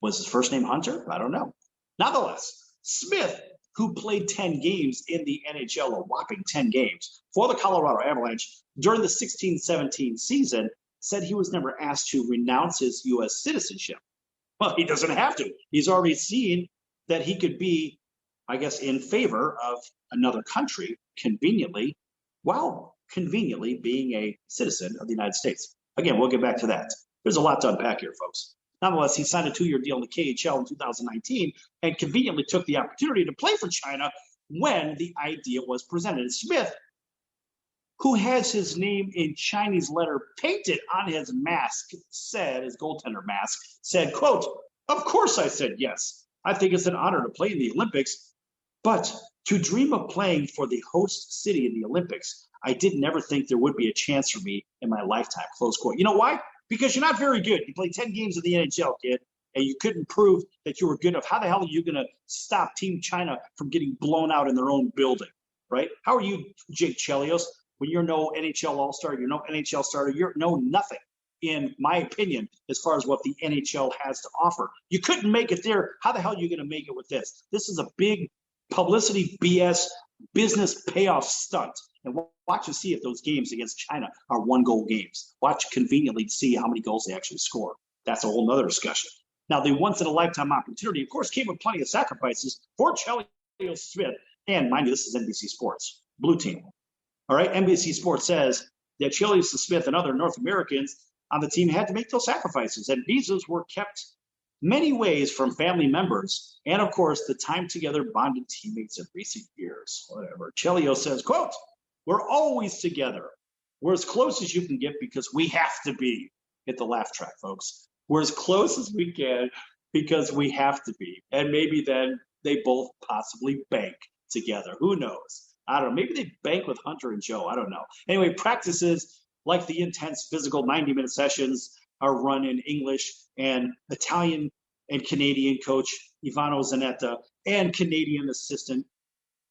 Was his first name Hunter? I don't know. Nonetheless, Smith, who played 10 games in the NHL, a whopping 10 games, for the Colorado Avalanche during the 16-17 season, said he was never asked to renounce his U.S. citizenship. Well, he doesn't have to. He's already seen that he could be, I guess, in favor of another country conveniently, while conveniently being a citizen of the United States. Again, we'll get back to that. There's a lot to unpack here, folks. Nonetheless, he signed a 2-year deal in the KHL in 2019 and conveniently took the opportunity to play for China when the idea was presented. And Smith, who has his name in Chinese letter painted on his mask, said, his goaltender mask, said, quote, "Of course I said yes. I think it's an honor to play in the Olympics, but to dream of playing for the host city in the Olympics, I did never think there would be a chance for me in my lifetime," close quote. You know why? Because you're not very good. You played 10 games in the NHL, kid, and you couldn't prove that you were good enough. How the hell are you going to stop Team China from getting blown out in their own building, right? How are you, Jake Chelios, when you're no NHL All-Star, you're no NHL starter, you're no nothing, in my opinion, as far as what the NHL has to offer. You couldn't make it there. How the hell are you going to make it with this? This is a big publicity BS business payoff stunt. And watch and see if those games against China are 1-goal games. Watch conveniently to see how many goals they actually score. That's a whole nother discussion. Now, the once-in-a-lifetime opportunity, of course, came with plenty of sacrifices for Chelios Smith. And mind you, this is NBC Sports, Blue Team. All right, NBC Sports says that Chelios Smith and other North Americans on the team had to make those sacrifices, and visas were kept many ways from family members, and of course, the time together bonded teammates in recent years. Whatever. Chelios says, quote, "We're always together. We're as close as you can get because we have to be." Hit the laugh track, folks. We're as close as we can because we have to be. And maybe then they both possibly bank together. Who knows? I don't know. Maybe they bank with Hunter and Joe. I don't know. Anyway, practices like the intense physical 90-minute sessions are run in English and Italian and Canadian coach Ivano Zanetta and Canadian assistant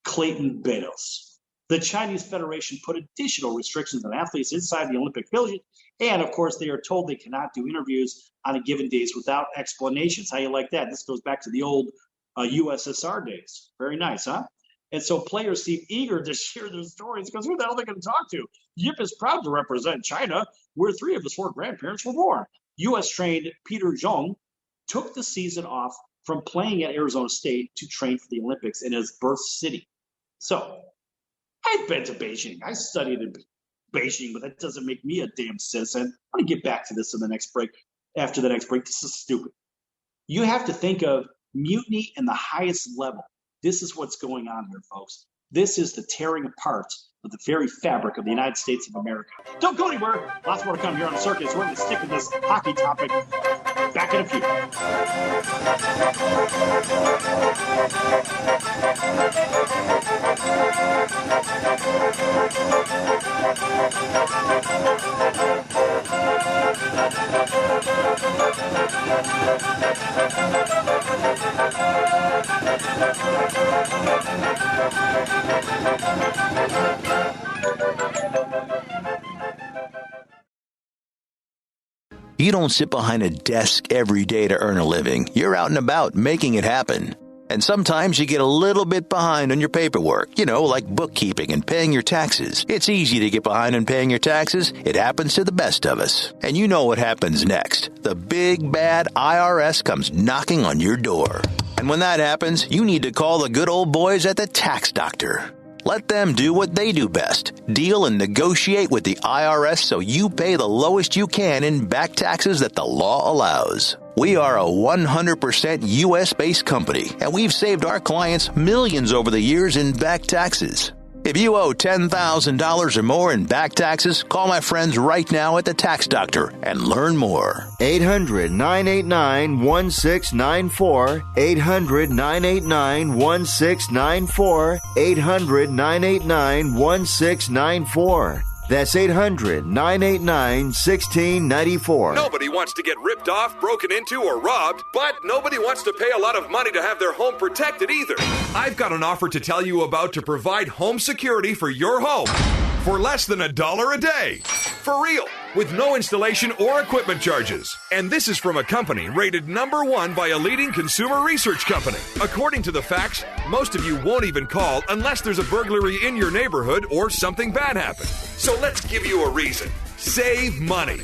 Clayton Bedos. The Chinese Federation put additional restrictions on athletes inside the Olympic Village, and of course, they are told they cannot do interviews on a given days without explanations. How you like that? This goes back to the old USSR days. Very nice, huh? And so players seem eager to share their stories because who the hell are they going to talk to? Yip is proud to represent China, where 3 of his 4 grandparents were born. U.S.-trained Peter Zhong took the season off from playing at Arizona State to train for the Olympics in his birth city. So, I've been to Beijing. I studied in Beijing, but that doesn't make me a damn citizen. I'm going to get back to this in the next break. After the next break, this is stupid. You have to think of mutiny in the highest level. This is what's going on here, folks. This is the tearing apart of the very fabric of the United States of America. Don't go anywhere. Lots more to come here on the circus. We're going to stick with this hockey topic. Back in a few. You don't sit behind a desk every day to earn a living. You're out and about making it happen. And sometimes you get a little bit behind on your paperwork, like bookkeeping and paying your taxes. It's easy to get behind on paying your taxes. It happens to the best of us. And you know what happens next. The big bad IRS comes knocking on your door. And when that happens, you need to call the good old boys at the Tax Doctor. Let them do what they do best. Deal and negotiate with the IRS so you pay the lowest you can in back taxes that the law allows. We are a 100% U.S.-based company, and we've saved our clients millions over the years in back taxes. If you owe $10,000 or more in back taxes, call my friends right now at the Tax Doctor and learn more. 800-989-1694. 800-989-1694. 800-989-1694. That's 800-989-1694. Nobody wants to get ripped off, broken into, or robbed, but nobody wants to pay a lot of money to have their home protected either. I've got an offer to tell you about to provide home security for your home for less than $1 a day. For real, with no installation or equipment charges. And this is from a company rated #1 by a leading consumer research company. According to the facts, most of you won't even call unless there's a burglary in your neighborhood or something bad happened. So let's give you a reason. Save money.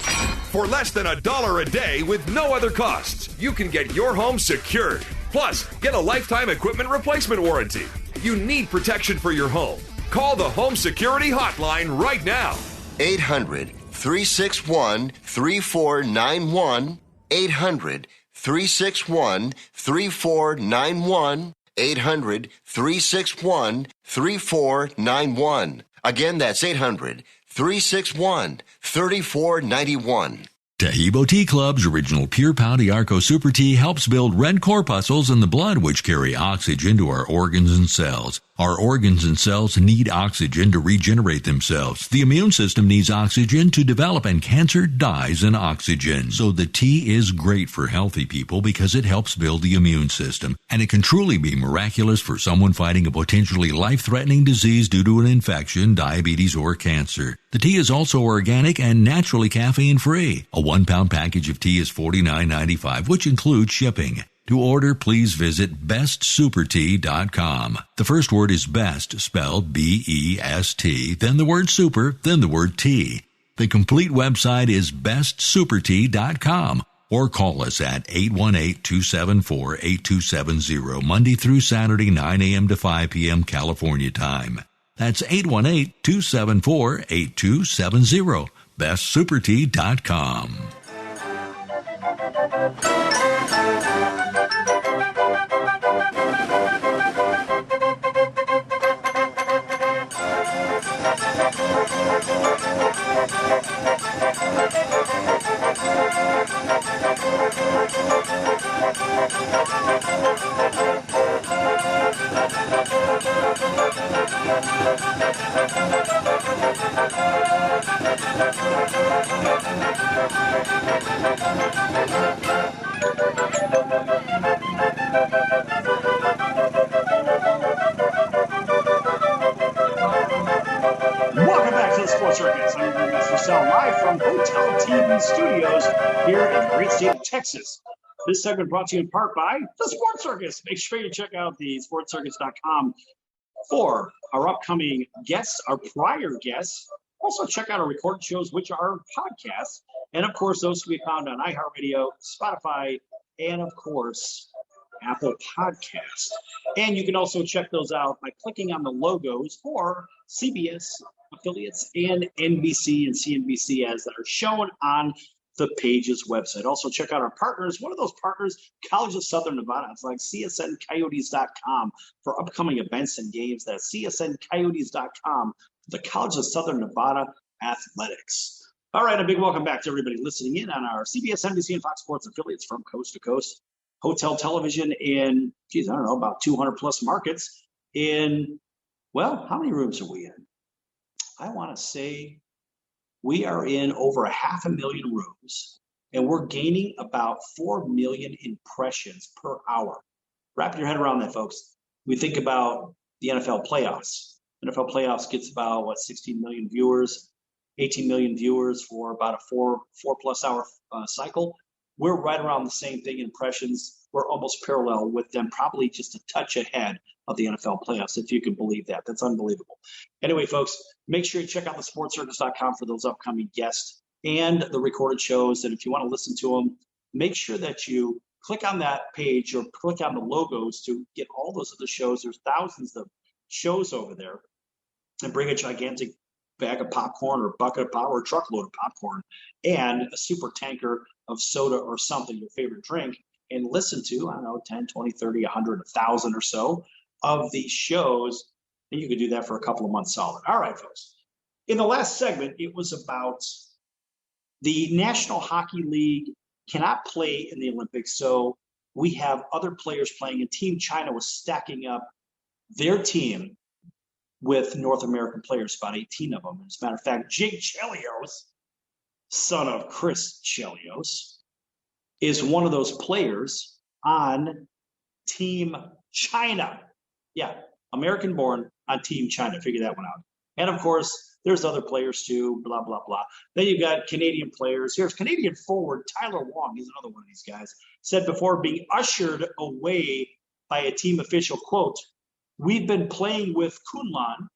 For less than $1 a day with no other costs, you can get your home secured. Plus, get a lifetime equipment replacement warranty. You need protection for your home. Call the Home Security Hotline right now. 800-361-3491. 800-361-3491. 800-361-3491. Again, that's 800-361-3491. Tahibo Tea Club's original Pure Pouty Arco Super Tea helps build red corpuscles in the blood which carry oxygen to our organs and cells. Our organs and cells need oxygen to regenerate themselves. The immune system needs oxygen to develop, and cancer dies in oxygen. So the tea is great for healthy people because it helps build the immune system. And it can truly be miraculous for someone fighting a potentially life-threatening disease due to an infection, diabetes, or cancer. The tea is also organic and naturally caffeine-free. A 1-pound package of tea is $49.95, which includes shipping. To order, please visit bestsupertea.com. The first word is best, spelled B-E-S-T, then the word super, then the word tea. The complete website is bestsupertea.com, or call us at 818-274-8270, Monday through Saturday, 9 a.m. to 5 p.m. California time. That's 818-274-8270, bestsupertea.com. Welcome back to the Sports Circus. I'm your Master Sal, live from Hotel TV Studios here in the great state of Texas. This segment brought to you in part by the Sports Circus. Make sure you check out the sportscircus.com for our upcoming guests, our prior guests. Also, check out our recorded shows, which are podcasts. And, of course, those can be found on iHeartRadio, Spotify, and, of course, Apple Podcasts. And you can also check those out by clicking on the logos for CBS affiliates and NBC and CNBC as that are shown on the page's website. Also, check out our partners. One of those partners, College of Southern Nevada. It's like csncoyotes.com for upcoming events and games. That's csncoyotes.com for the College of Southern Nevada Athletics. All right, a big welcome back to everybody listening in on our CBS, NBC, and Fox Sports affiliates from coast to coast. Hotel television in, about 200 plus markets in, well, how many rooms are we in? I want to say we are in over 500,000 rooms, and we're gaining about 4 million impressions per hour. Wrap your head around that, folks. We think about the NFL playoffs. NFL playoffs gets about, 16 million viewers, 18 million viewers for about a four-plus hour cycle. We're right around the same thing in impressions. We're almost parallel with them, probably just a touch ahead of the NFL playoffs, if you can believe that. That's unbelievable. Anyway, folks, make sure you check out the sportscircus.com for those upcoming guests and the recorded shows. And if you want to listen to them, make sure that you click on that page or click on the logos to get all those other shows. There's thousands of shows over there. And bring a gigantic bag of popcorn or bucket of popcorn or truckload of popcorn and a super tanker of soda or something, your favorite drink, and listen to, 10, 20, 30, 100, 1,000 or so of these shows. And you can do that for a couple of months solid. All right, folks. In the last segment, it was about the National Hockey League cannot play in the Olympics. So we have other players playing, and Team China was stacking up their team with North American players, about 18 of them. As a matter of fact, Jake Chelios, son of Chris Chelios, is one of those players on Team China. Yeah, American-born on Team China. Figure that one out. And, of course, there's other players, too, blah, blah, blah. Then you've got Canadian players. Here's Canadian forward Tyler Wong. He's another one of these guys. Said before being ushered away by a team official, quote, "We've been playing with Kunlun,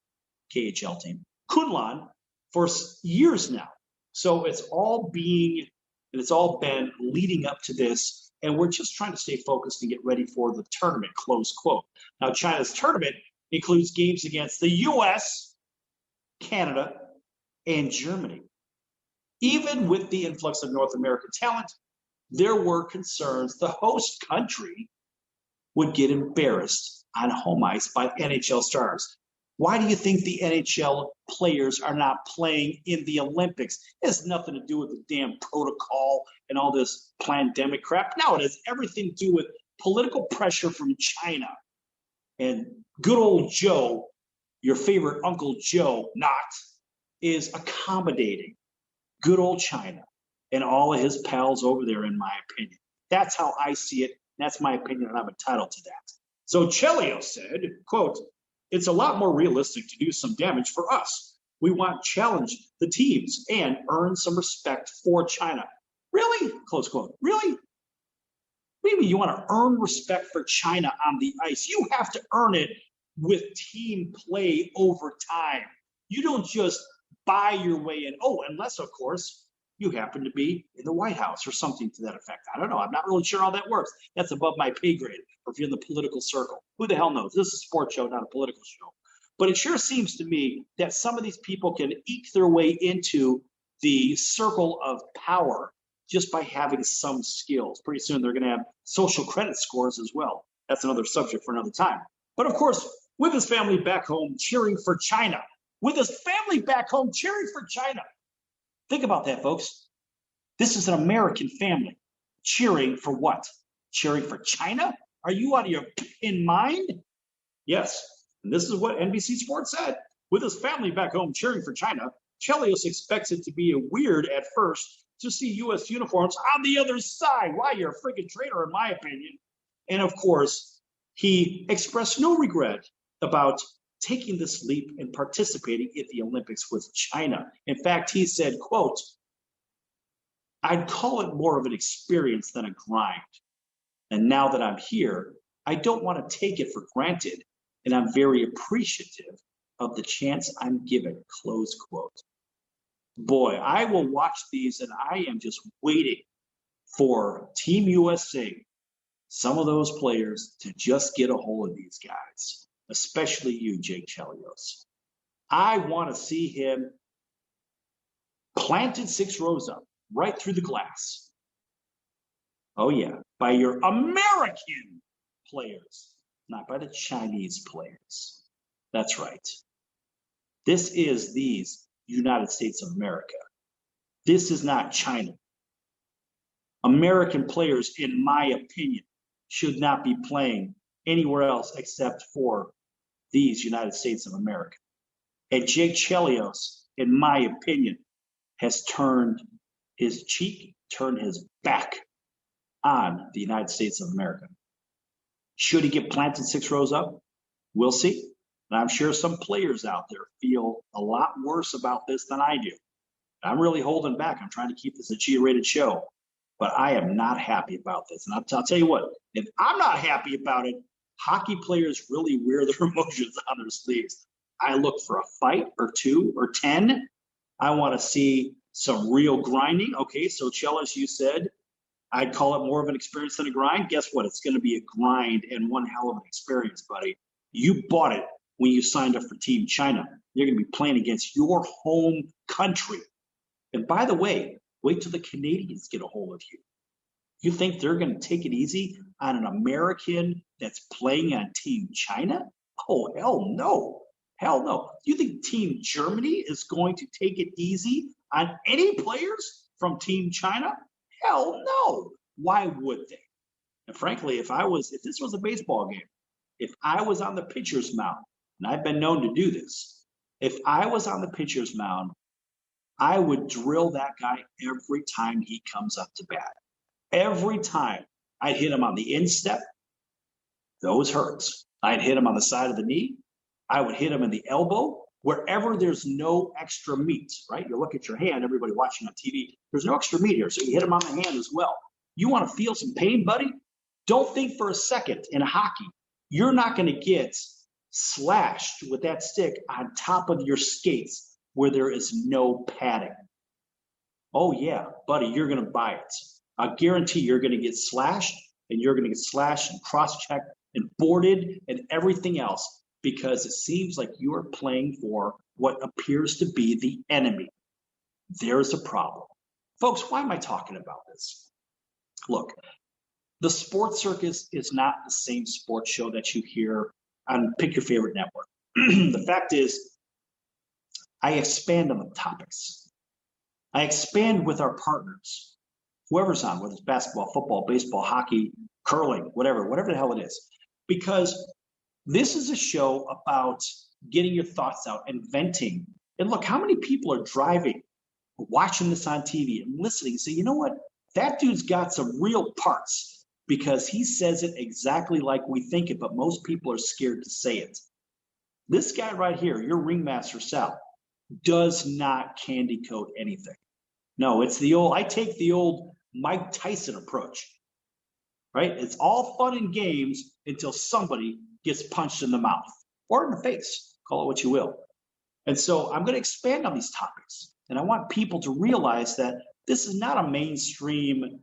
KHL team, Kunlun, for years now. So it's all been leading up to this, and we're just trying to stay focused and get ready for the tournament," close quote. Now, China's tournament includes games against the U.S., Canada, and Germany. Even with the influx of North American talent, there were concerns the host country would get embarrassed on home ice by NHL stars. Why do you think the NHL players are not playing in the Olympics? It has nothing to do with the damn protocol and all this pandemic crap. No, it has everything to do with political pressure from China. And good old Joe, your favorite Uncle Joe, is accommodating good old China and all of his pals over there, in my opinion. That's how I see it. That's my opinion, and I'm entitled to that. So Chelios said, quote, "It's a lot more realistic to do some damage for us. We want to challenge the teams and earn some respect for China." Really? Close quote. Really? What do you mean you want to earn respect for China on the ice? You have to earn it with team play over time. You don't just buy your way in. Oh, unless, of course, you happen to be in the White House or something to that effect. I don't know. I'm not really sure how that works. That's above my pay grade. Or if you're in the political circle, who the hell knows? This is a sports show, not a political show. But it sure seems to me that some of these people can eke their way into the circle of power just by having some skills. Pretty soon they're going to have social credit scores as well. That's another subject for another time. But of course, with his family back home cheering for China. With his family back home cheering for China. Think about that, folks. This is an American family cheering for what? Cheering for China? Are you out of your mind? Yes. And this is what NBC Sports said. With his family back home cheering for China, Chelios expects it to be weird at first, to see U.S. uniforms on the other side. Why? You're a freaking traitor, in my opinion. And of course, he expressed no regret about taking this leap and participating in the Olympics with China. In fact, he said, quote, "I'd call it more of an experience than a grind. And now that I'm here, I don't want to take it for granted. And I'm very appreciative of the chance I'm given," close quote. Boy, I will watch these and I am just waiting for Team USA, some of those players, to just get a hold of these guys, especially you, Jake Chelios. I want to see him planted 6 rows up, right through the glass. Oh, yeah, by your American players, not by the Chinese players. That's right. This is these United States of America. This is not China. American players, in my opinion, should not be playing anywhere else except for these United States of America. And Jake Chelios, in my opinion, has turned his cheek, turned his back on the United States of America. Should he get planted 6 rows up? We'll see. And I'm sure some players out there feel a lot worse about this than I do. I'm really holding back. I'm trying to keep this a G-rated show. But I am not happy about this. And I'll tell you what, if I'm not happy about it, hockey players really wear their emotions on their sleeves. I look for a fight or 2 or 10. I want to see some real grinding. Okay, so Chelios, you said I'd call it more of an experience than a grind. Guess what? It's going to be a grind and one hell of an experience, buddy. You bought it when you signed up for Team China. You're going to be playing against your home country. And by the way, wait till the Canadians get a hold of you. You think they're going to take it easy on an American that's playing on Team China? Oh, hell no. Hell no. You think Team Germany is going to take it easy on any players from Team China? Hell no. Why would they? And frankly, if this was a baseball game, if I was on the pitcher's mound, and I've been known to do this, if I was on the pitcher's mound, I would drill that guy every time he comes up to bat. Every time. I'd hit him on the instep. Those hurts. I'd hit him on the side of the knee. I would hit him in the elbow. Wherever there's no extra meat, right? You look at your hand, everybody watching on TV, there's no extra meat here, so you hit him on the hand as well. You want to feel some pain, buddy? Don't think for a second in hockey, you're not going to get slashed with that stick on top of your skates where there is no padding. Oh, yeah, buddy, you're going to buy it. I guarantee you're going to get slashed, and you're going to get slashed and cross-checked and boarded and everything else, because it seems like you are playing for what appears to be the enemy. There's a problem. Folks, why am I talking about this? Look, the Sports Circus is not the same sports show that you hear on Pick Your Favorite Network. The fact is, I expand on the topics. I expand with our partners, whoever's on, whether it's basketball, football, baseball, hockey, curling, whatever the hell it is. Because this is a show about getting your thoughts out and venting. And look, how many people are driving, watching this on TV and listening and say, you know what? That dude's got some real parts, because he says it exactly like we think it, but most people are scared to say it. This guy right here, your ringmaster Sal, does not candy coat anything. No, it's I take the old Mike Tyson approach, right? It's all fun and games until somebody gets punched in the mouth or in the face, call it what you will. And so I'm going to expand on these topics. And I want people to realize that this is not a mainstream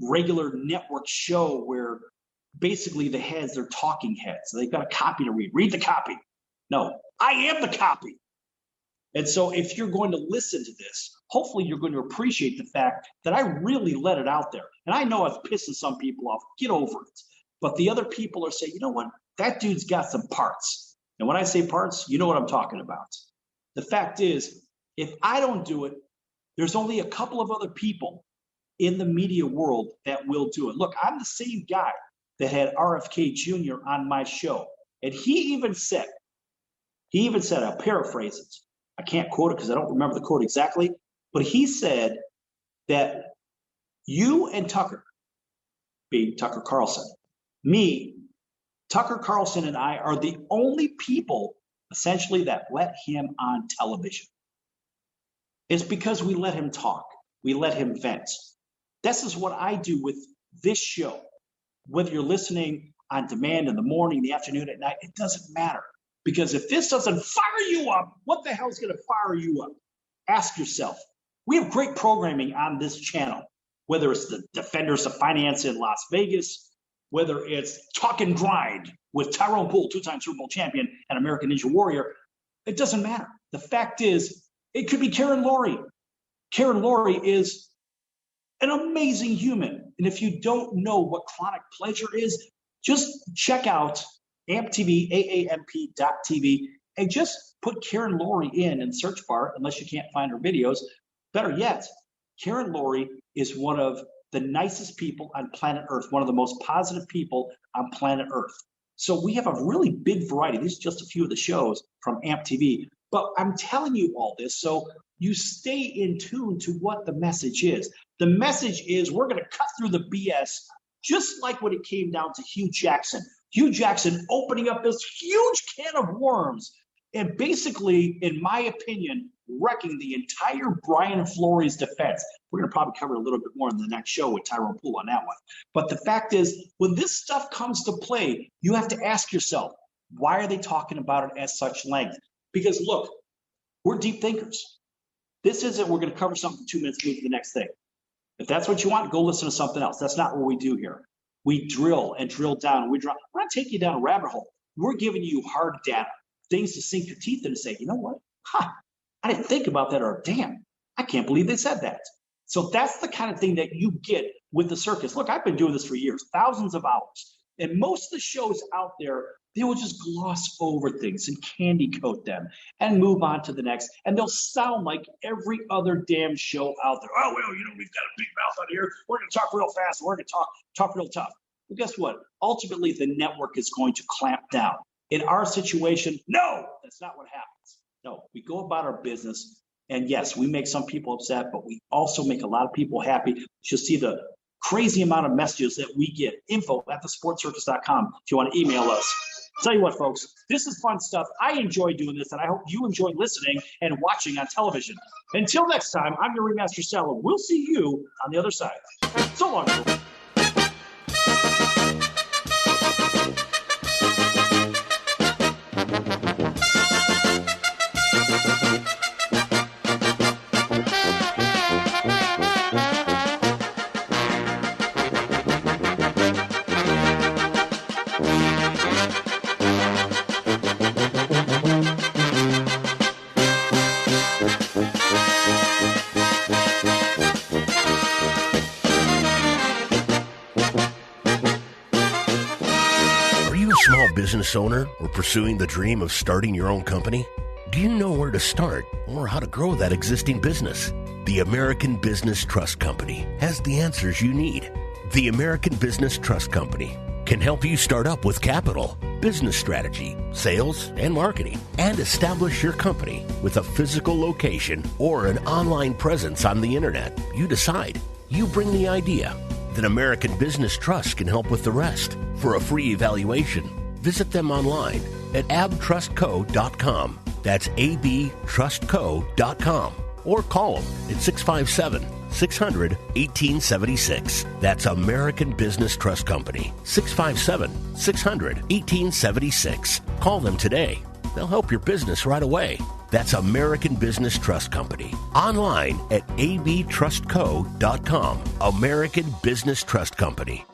regular network show where basically the heads are talking heads. They've got a copy to read. Read the copy. No, I am the copy. And so if you're going to listen to this, hopefully you're going to appreciate the fact that I really let it out there. And I know I've pissed some people off. Get over it. But the other people are saying, you know what? That dude's got some parts. And when I say parts, you know what I'm talking about. The fact is, if I don't do it, there's only a couple of other people in the media world that will do it. Look, I'm the same guy that had RFK Jr. on my show. And he even said, I'll paraphrase it. I can't quote it because I don't remember the quote exactly, but he said that you and Tucker, being Tucker Carlson, me, Tucker Carlson and I are the only people essentially that let him on television. It's because we let him talk. We let him vent. This is what I do with this show. Whether you're listening on demand in the morning, the afternoon, at night, it doesn't matter. Because if this doesn't fire you up, what the hell is going to fire you up? Ask yourself. We have great programming on this channel, whether it's the Defenders of Finance in Las Vegas, whether it's Talk and Grind with Tyrone Poole, two-time Super Bowl champion and American Ninja Warrior. It doesn't matter. The fact is, it could be Karen Laurie. Karen Laurie is an amazing human. And if you don't know what chronic pleasure is, just check out AMP.TV, AAMP.TV, and just put Karen Laurie in search bar, unless you can't find her videos. Better yet, Karen Laurie is one of the nicest people on planet Earth, one of the most positive people on planet Earth. So we have a really big variety. These are just a few of the shows from AMP.TV. But I'm telling you all this so you stay in tune to what the message is. The message is we're going to cut through the BS, just like when it came down to Hugh Jackson. Hugh Jackson opening up this huge can of worms and basically, in my opinion, wrecking the entire Brian Flores defense. We're going to probably cover a little bit more in the next show with Tyrone Poole on that one. But the fact is, when this stuff comes to play, you have to ask yourself, why are they talking about it at such length? Because look, we're deep thinkers. This isn't, we're going to cover something for 2 minutes, move to the next thing. If that's what you want, go listen to something else. That's not what we do here. We drill and drill down. We're not taking you down a rabbit hole. We're giving you hard data, things to sink your teeth in and say, you know what? I didn't think about that, or damn, I can't believe they said that. So that's the kind of thing that you get with the circus. Look, I've been doing this for years, thousands of hours. And most of the shows out there, they will just gloss over things and candy coat them and move on to the next. And they'll sound like every other damn show out there. Oh, well, you know, we've got a big mouth on here. We're going to talk real fast. We're going to talk real tough. Well, guess what? Ultimately, the network is going to clamp down. In our situation, no, that's not what happens. No, we go about our business. And yes, we make some people upset, but we also make a lot of people happy. You'll see the crazy amount of messages that we get. info@thesportscircus.com if you want to email us. Tell you what, folks, this is fun stuff. I enjoy doing this, and I hope you enjoy listening and watching on television. Until next time, I'm your Remaster Sal. We'll see you on the other side. So long, folks. Business owner or pursuing the dream of starting your own company? Do you know where to start or how to grow that existing business? The American Business Trust Company has the answers you need. The American Business Trust Company can help you start up with capital, business strategy, sales, and marketing, and establish your company with a physical location or an online presence on the internet. You decide. You bring the idea. Then American Business Trust can help with the rest. For a free evaluation, visit them online at abtrustco.com. That's abtrustco.com. Or call them at 657-600-1876. That's American Business Trust Company. 657-600-1876. Call them today. They'll help your business right away. That's American Business Trust Company. Online at abtrustco.com. American Business Trust Company.